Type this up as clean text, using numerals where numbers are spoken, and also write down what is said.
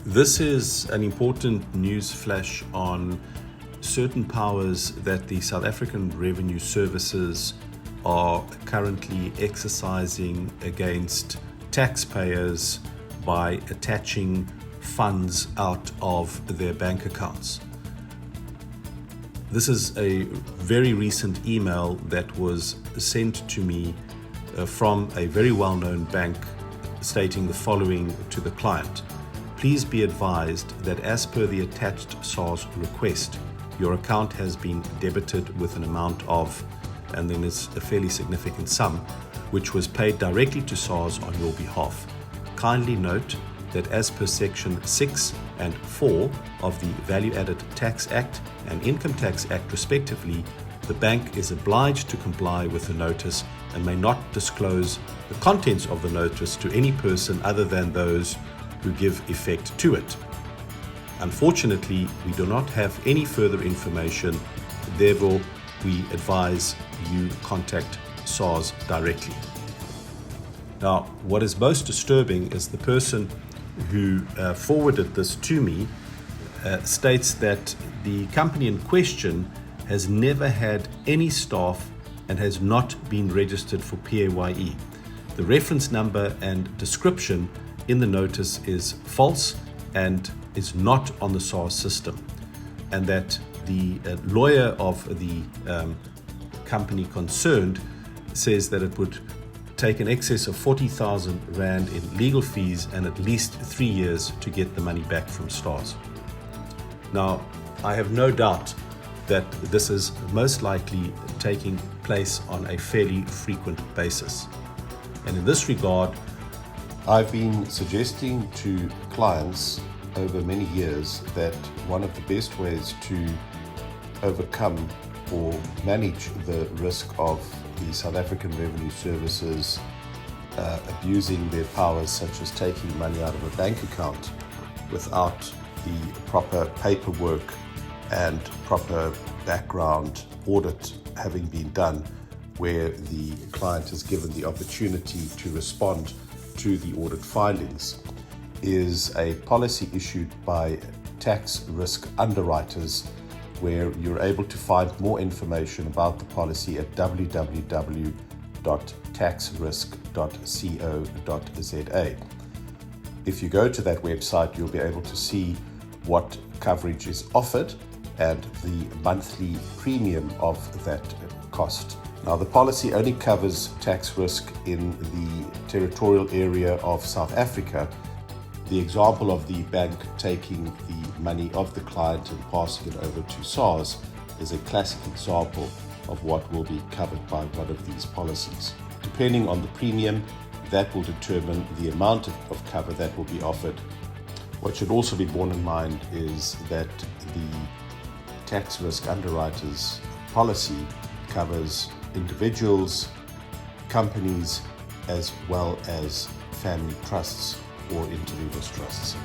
This is an important news flash on certain powers that the South African Revenue Services are currently exercising against taxpayers by attaching funds out of their bank accounts. This is a very recent email that was sent to me from a very well-known bank stating the following to the client. Please be advised that as per the attached SARS request, your account has been debited with an amount of, and then it's a fairly significant sum, which was paid directly to SARS on your behalf. Kindly note that as per Section 6 and 4 of the Value Added Tax Act and Income Tax Act respectively, the bank is obliged to comply with the notice and may not disclose the contents of the notice to any person other than those who give effect to it. Unfortunately, we do not have any further information, therefore we advise you contact SARS directly. Now, what is most disturbing is the person who forwarded this to me states that the company in question has never had any staff and has not been registered for PAYE. The reference number and description in the notice is false and is not on the SARS system, and that the lawyer of the company concerned says that it would take an excess of 40,000 Rand in legal fees and at least 3 years to get the money back from SARS. Now, I have no doubt that this is most likely taking place on a fairly frequent basis. And in this regard, I've been suggesting to clients over many years that one of the best ways to overcome or manage the risk of the South African Revenue Services abusing their powers, such as taking money out of a bank account without the proper paperwork and proper background audit having been done, where the client is given the opportunity to respond to the audit findings, is a policy issued by tax risk underwriters, where you're able to find more information about the policy at www.taxrisk.co.za. If you go to that website, you'll be able to see what coverage is offered and the monthly premium of that cost. Now, the policy only covers tax risk in the territorial area of South Africa. The example of the bank taking the money of the client and passing it over to SARS is a classic example of what will be covered by one of these policies. Depending on the premium, that will determine the amount of cover that will be offered. What should also be borne in mind is that the tax risk underwriters policy covers individuals, companies, as well as family trusts or interleavers trusts.